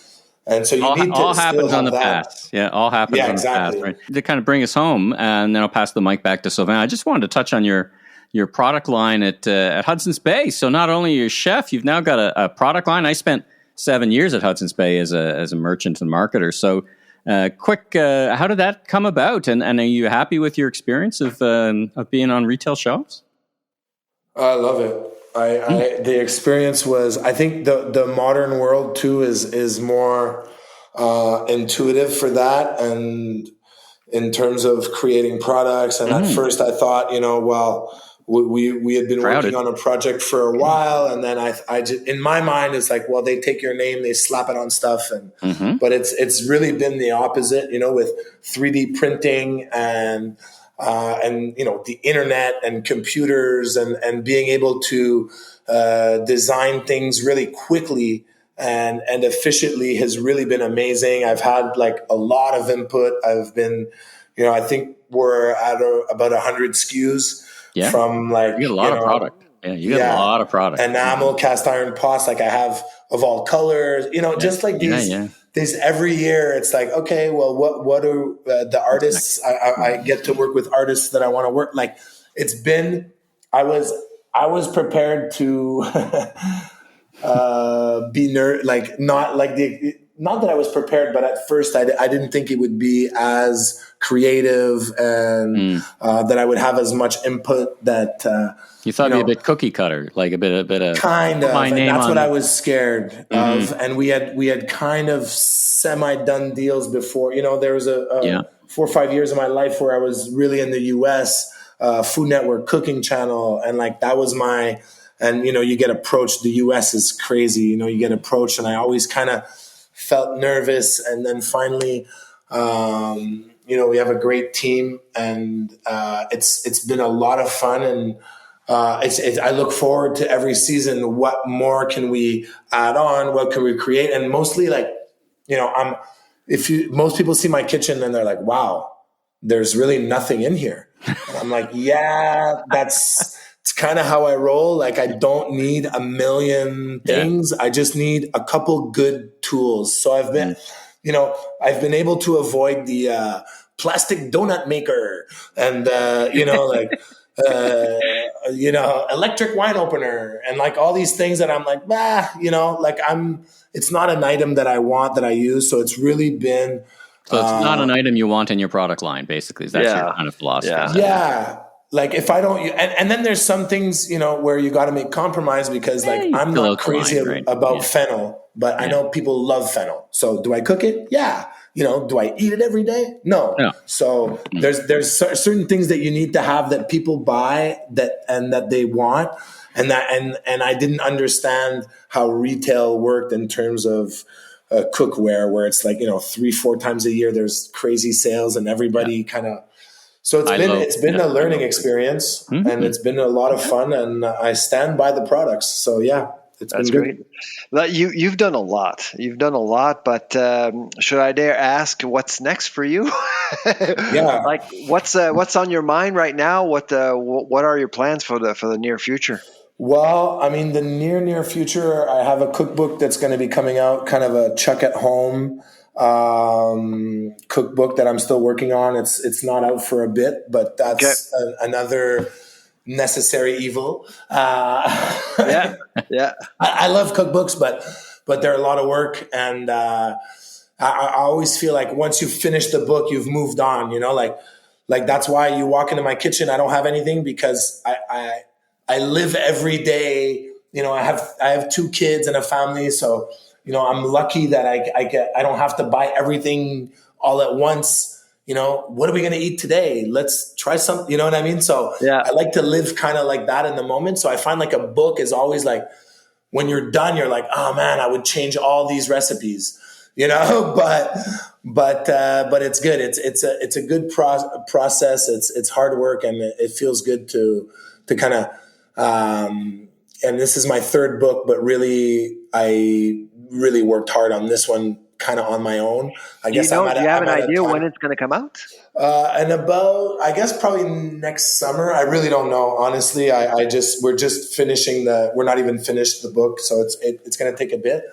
and so you need to all happens on the pass. Yeah. All happens on the pass, right? To kind of bring us home, and then I'll pass the mic back to Sylvain. I just wanted to touch on your product line at Hudson's Bay. So not only are you a chef, you've now got a product line. I spent 7 years at Hudson's Bay as a merchant and marketer. So, how did that come about? And are you happy with your experience of being on retail shelves? I love it. The experience was, I think the modern world too is more intuitive for that, and in terms of creating products. And at first I thought, we had been working on a project for a while, and then I just, in my mind, it's like, well, they take your name, they slap it on stuff, and but it's really been the opposite, with 3D printing and the internet and computers and being able to design things really quickly and efficiently has really been amazing. I've had like a lot of input. I've been, I think we're at about 100 SKUs. Yeah. From like, you get a lot of product. Yeah, you get a lot of product. Enamel, cast iron pots, like I have of all colors, just like these. These every year, it's like, okay, well, what are the artists? I get to work with artists that I want to work. Like, it's been, I was prepared to be not that I was prepared, but at first I didn't think it would be as creative and that I would have as much input that you thought it'd be a bit cookie cutter, like a bit of kind of. And that's what I was scared of. And we had kind of semi done deals before. There was a 4 or 5 years of my life where I was really in the US Food Network cooking channel, and like that was my. And you get approached. The US is crazy. You get approached, and I always kind of felt nervous, and then finally, we have a great team, and it's been a lot of fun, and I look forward to every season. What more can we add on? What can we create? And mostly, like, most people see my kitchen and they're like, "Wow, there's really nothing in here." And I'm like, "Yeah, it's kind of how I roll. Like, I don't need a million things. I just need a couple good tools." So I've been, I've been able to avoid the plastic donut maker and, electric wine opener and like all these things that I'm like, it's not an item that I want, that I use. So it's really been. So it's not an item you want in your product line, basically. That's your kind of philosophy. Yeah. Like if I don't, and then there's some things, where you got to make compromise because like I'm not crazy about fennel, but I know people love fennel. So do I cook it? Yeah. Do I eat it every day? No. So there's certain things that you need to have that people buy that they want. And I didn't understand how retail worked in terms of cookware, where it's like, 3-4 times a year, there's crazy sales and everybody kind of. So it's been a learning experience, and it's been a lot of fun, and I stand by the products. So yeah, That's great. You've done a lot. You've done a lot, but should I dare ask what's next for you? Yeah. Like what's on your mind right now? What are your plans for the near future? Well, I mean, the near future, I have a cookbook that's going to be coming out, kind of a Chuck at home cookbook that I'm still working on. It's not out for a bit, but that's another necessary evil. Yeah. I love cookbooks, but they're a lot of work, and I always feel like once you finish the book, you've moved on. You know, like that's why you walk into my kitchen. I don't have anything because I live every day. You know, I have 2 kids and a family, so you know I'm lucky that I don't have to buy everything all at once. You know, what are we going to eat today? Let's try something. You know what I mean? So I like to live kind of like that in the moment. So I find like a book is always like, when you're done, you're like, oh man, I would change all these recipes, you know, but it's good. It's a good process. It's hard work, and it feels good to kind of, and this is my 3rd book, but really, I really worked hard on this one kind of on my own. I guess do you have an idea when it's going to come out? And about, I guess probably next summer. I really don't know, honestly. We're just finishing we're not even finished the book, so it's going to take a bit.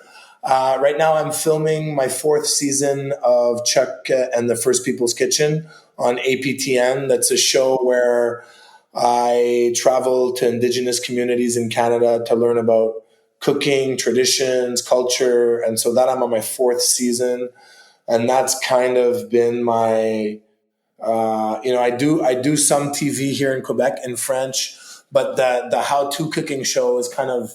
Right now I'm filming my 4th season of Chuck and the First People's Kitchen on APTN. That's a show where I travel to Indigenous communities in Canada to learn about cooking, traditions, culture. And so that I'm on my 4th season. And that's kind of been my, I do some TV here in Quebec in French, but the how-to cooking show is kind of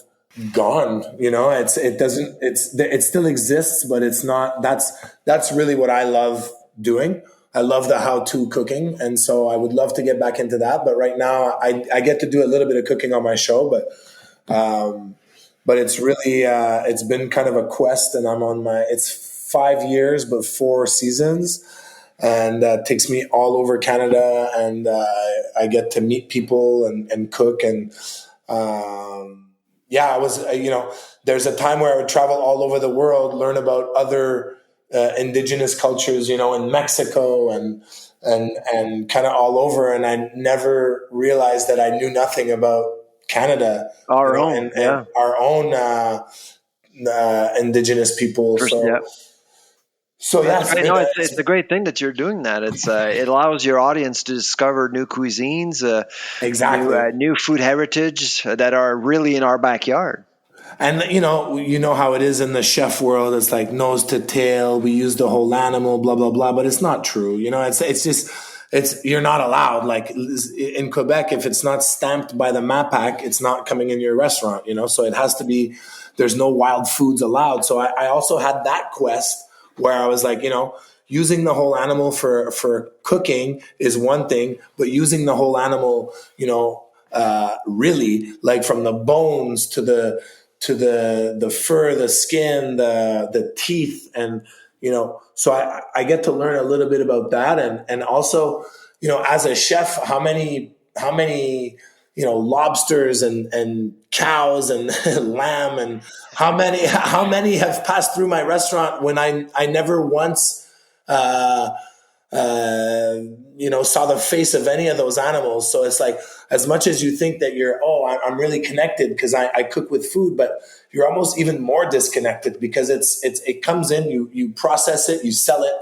gone. You know, it still exists, but it's not, that's really what I love doing. I love the how-to cooking. And so I would love to get back into that. But right now I get to do a little bit of cooking on my show, but it's really, it's been kind of a quest, and it's 5 years, but 4 seasons, and takes me all over Canada, and I get to meet people and cook. And I was, there's a time where I would travel all over the world, learn about other indigenous cultures, you know, in Mexico and kind of all over. And I never realized that I knew nothing about Canada, our own indigenous people. It's a great thing that you're doing that. It allows your audience to discover new cuisines, new food heritage that are really in our backyard. And you know how it is in the chef world. It's like nose to tail. We use the whole animal, blah blah blah. But it's not true. You know, it's just. You're not allowed. Like in Quebec, if it's not stamped by the MAPAC, it's not coming in your restaurant, you know? So it has to be, there's no wild foods allowed. So I also had that quest where I was like, you know, using the whole animal for cooking is one thing, but using the whole animal, you know, really like from the bones to the fur, the skin, the teeth, and, you know, so I get to learn a little bit about that. And also, you know, as a chef, how many, you know, lobsters and cows and lamb, and how many have passed through my restaurant when I never once, saw the face of any of those animals. So it's like, as much as you think that I'm really connected because I cook with food, but you're almost even more disconnected because it comes in, you process it, you sell it.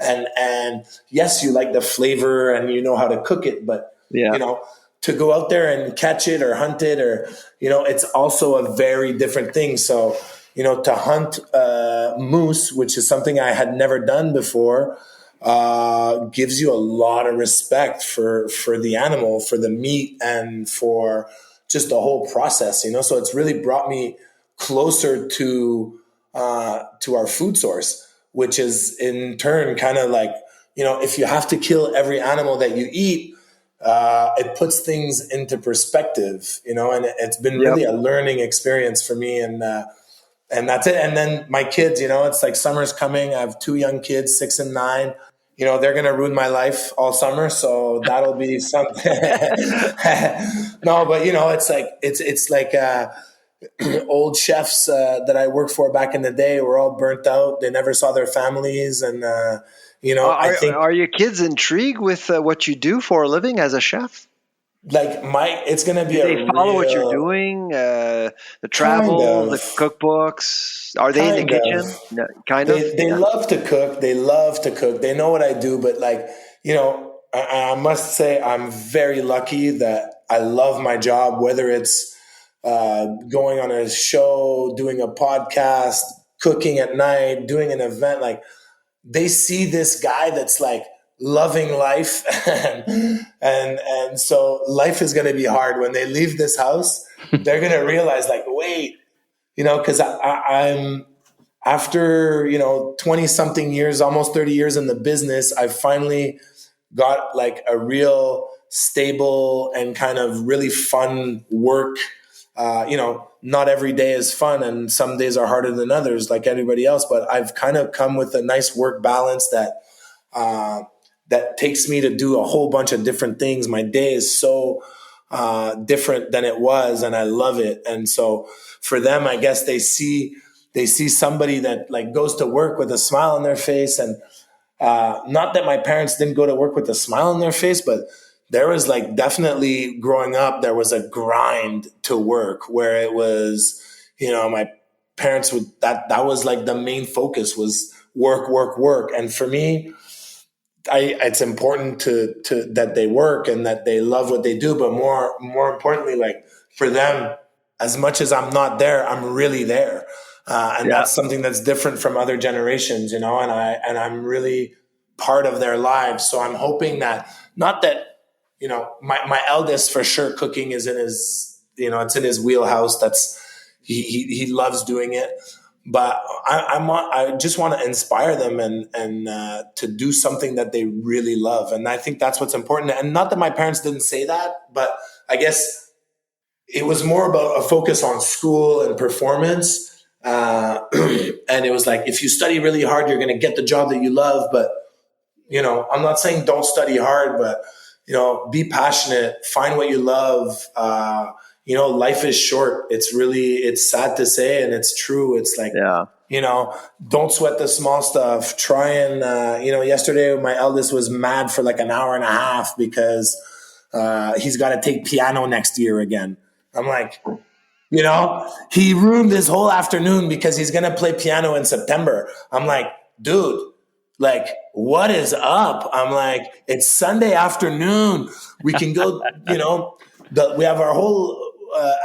And yes, you like the flavor and you know how to cook it, but you know, to go out there and catch it or hunt it, or, you know, it's also a very different thing. So, you know, to hunt moose, which is something I had never done before, gives you a lot of respect for the animal, for the meat, and for just the whole process, you know? So it's really brought me closer to our food source, which is in turn kind of like, you know, if you have to kill every animal that you eat, it puts things into perspective, you know, and it's been really a learning experience for me. And that's it. And then my kids, you know, it's like summer's coming. I have 2 young kids, 6 and 9. they're going to ruin my life all summer. So that'll be something. No, but it's like old chefs that I worked for back in the day were all burnt out. They never saw their families. And, I think. Are your kids intrigued with what you do for a living as a chef? Like it's going to be they follow what you're doing, the travel, the cookbooks. Are they in the kitchen? No, kind of. They love to cook. They love to cook. They know what I do, but I must say I'm very lucky that I love my job, whether it's going on a show, doing a podcast, cooking at night, doing an event. Like they see this guy that's like loving life and so life is going to be hard when they leave this house. They're going to realize like, wait, because I'm after 20 something years, almost 30 years in the business, I finally got like a real stable and kind of really fun work. Not every day is fun and some days are harder than others like everybody else, but I've kind of come with a nice work balance that takes me to do a whole bunch of different things. My day is so different than it was, and I love it. And so for them, I guess they see somebody that like goes to work with a smile on their face. And not that my parents didn't go to work with a smile on their face, but there was like definitely growing up, there was a grind to work where it was, my parents would, that was like the main focus was work, work, work. And for me, it's important to that they work and that they love what they do, but more importantly, like for them, as much as I'm not there, I'm really there, and that's something that's different from other generations, and I'm really part of their lives. So I'm hoping that not that my eldest for sure cooking is in his it's in his wheelhouse. That's he loves doing it. But I just want to inspire them and to do something that they really love. And I think that's what's important. And not that my parents didn't say that, but I guess it was more about a focus on school and performance. And it was like, if you study really hard, you're going to get the job that you love. But, I'm not saying don't study hard, but, be passionate, find what you love. Life is short. It's sad to say, and it's true. It's like, don't sweat the small stuff. Try and, yesterday my eldest was mad for like an hour and a half because he's got to take piano next year again. I'm like, he ruined his whole afternoon because he's going to play piano in September. I'm like, dude, like, what is up? I'm like, it's Sunday afternoon. We can go, we have our whole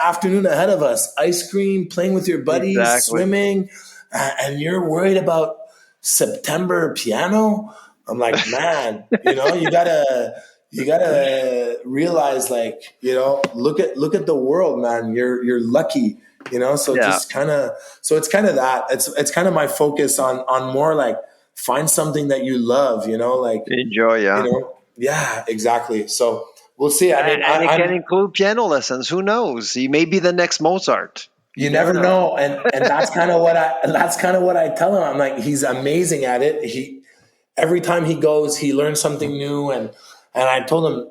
afternoon ahead of us, ice cream, playing with your buddies, swimming, and you're worried about September piano. I'm like, man, you gotta realize, like, look at the world, man. You're lucky, so just kind of, so it's kind of that. It's kind of my focus on more like find something that you love, like enjoy. Yeah, exactly. So we'll see. I mean, and it can include piano lessons. Who knows? He may be the next Mozart. You never know. And that's kind of what I tell him. I'm like, he's amazing at it. Every time he goes, he learns something new. And I told him,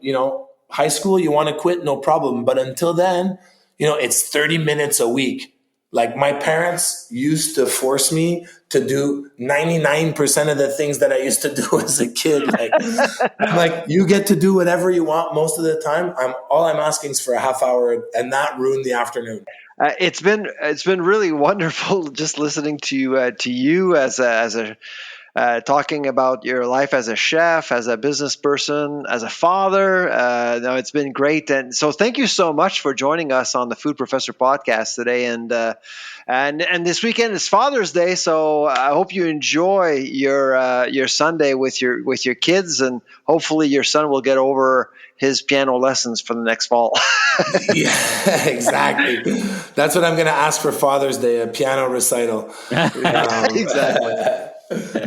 high school, you want to quit, no problem. But until then, it's 30 minutes a week. Like my parents used to force me to do 99% of the things that I used to do as a kid. Like, I'm like, you get to do whatever you want most of the time. All I'm asking is for a half hour, and that ruined the afternoon. It's been really wonderful just listening to you as a talking about your life as a chef, as a business person, as a father. No, it's been great. And so thank you so much for joining us on the Food Professor podcast today. And this weekend is Father's Day. So I hope you enjoy your Sunday with your kids, and hopefully your son will get over his piano lessons for the next fall. Yeah, exactly. That's what I'm going to ask for Father's Day, a piano recital. Exactly.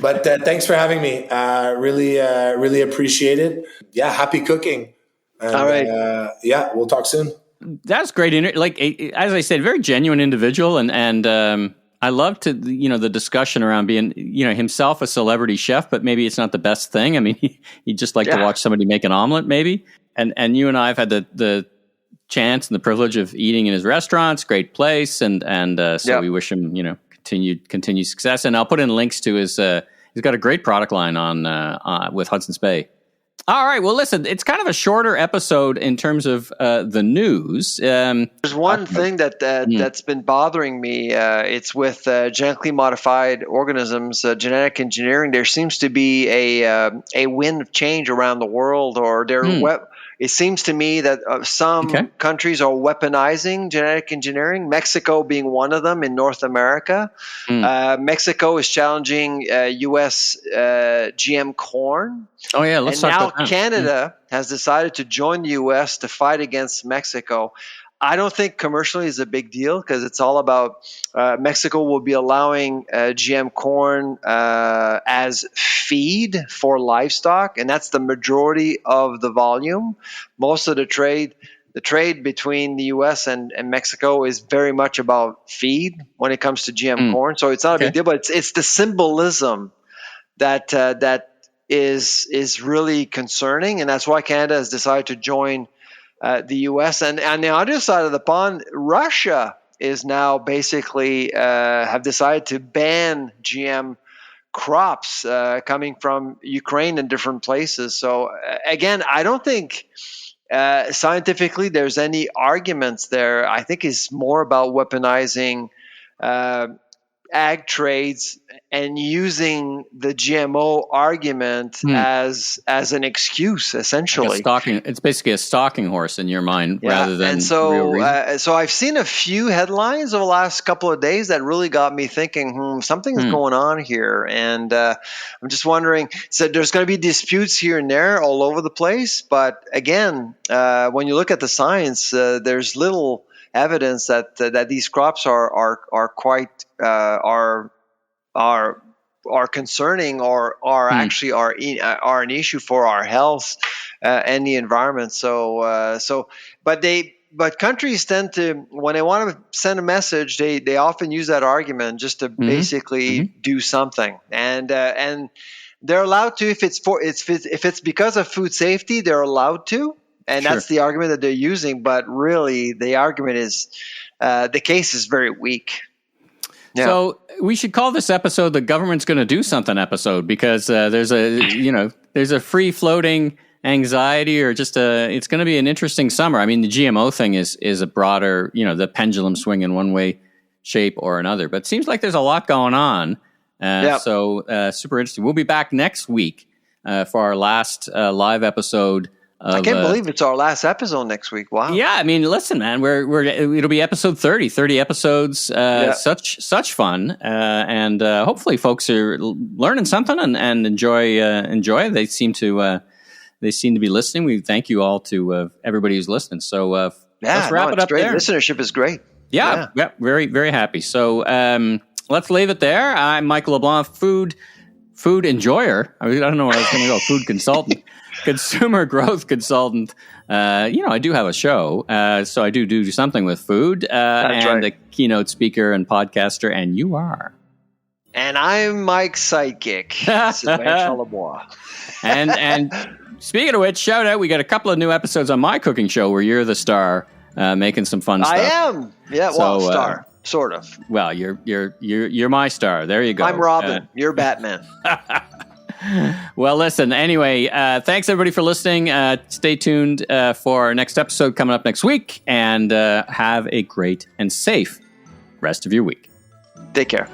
But thanks for having me. Really appreciate it. Yeah, happy cooking. And, all right. We'll talk soon. That's great. Like, as I said, very genuine individual, and I love the discussion around being, himself a celebrity chef, but maybe it's not the best thing. I mean, he'd just like to watch somebody make an omelet, maybe. And you and I have had the chance and the privilege of eating in his restaurants. Great place, and so we wish him, continued success. And I'll put in links to his. He's got a great product line on with Hudson's Bay. All right. Well, listen, it's kind of a shorter episode in terms of the news. There's one thing that's been bothering me. It's with genetically modified organisms, genetic engineering. There seems to be a wind of change around the world, or it seems to me that some countries are weaponizing genetic engineering, Mexico being one of them in North America. Mexico is challenging U.S. GM corn. Oh, yeah. Let's talk about that. Now Canada has decided to join the U.S. to fight against Mexico. I don't think commercially is a big deal because it's all about Mexico will be allowing GM corn as feed for livestock, and that's the majority of the volume. Most of the trade between the U.S. and Mexico is very much about feed when it comes to GM corn. So it's not a big deal, but it's the symbolism that is really concerning, and that's why Canada has decided to join the U.S. And on the other side of the pond, Russia is now basically have decided to ban GM crops coming from Ukraine and different places. So again, I don't think scientifically there's any arguments there. I think it's more about weaponizing ag trades and using the GMO argument as an excuse, essentially. It's basically a stalking horse in your mind rather than real reason. So I've seen a few headlines over the last couple of days that really got me thinking, something's going on here. And I'm just wondering, so there's going to be disputes here and there all over the place. But again, when you look at the science, there's little evidence that these crops are quite are concerning or are actually are an issue for our health and the environment. But countries tend to, when they want to send a message, they often use that argument just to basically do something, and they're allowed to if it's because of food safety, they're allowed to. And that's the argument that they're using, but really the argument is the case is very weak. Yeah. So we should call this episode "The Government's Going to Do Something" episode, because there's a free floating anxiety, or just it's going to be an interesting summer. I mean, the GMO thing is a broader, the pendulum swing in one way, shape or another. But it seems like there's a lot going on. So super interesting. We'll be back next week for our last live episode. I can't believe it's our last episode next week. Wow. Yeah, I mean, listen, man, it'll be episode 30 episodes. Such fun, and hopefully, folks are learning something and enjoy. They seem to be listening. We thank you all to everybody who's listening. So let's wrap it up great. there. Listenership is great. Yeah, very very happy. So let's leave it there. I'm Michael LeBlanc, food enjoyer. I don't know where I was going to go. Food consultant. Consumer growth consultant. I do have a show, so I do something with food, and a keynote speaker and podcaster, and you are. And I'm Mike's sidekick. This is Lebois. And speaking of which, shout out, we got a couple of new episodes on my cooking show where you're the star, making some fun stuff. I am. Yeah, star. Sort of. Well, you're my star. There you go. I'm Robin. You're Batman. Well, listen, anyway, thanks everybody for listening. Stay tuned for our next episode coming up next week, and have a great and safe rest of your week. Take care.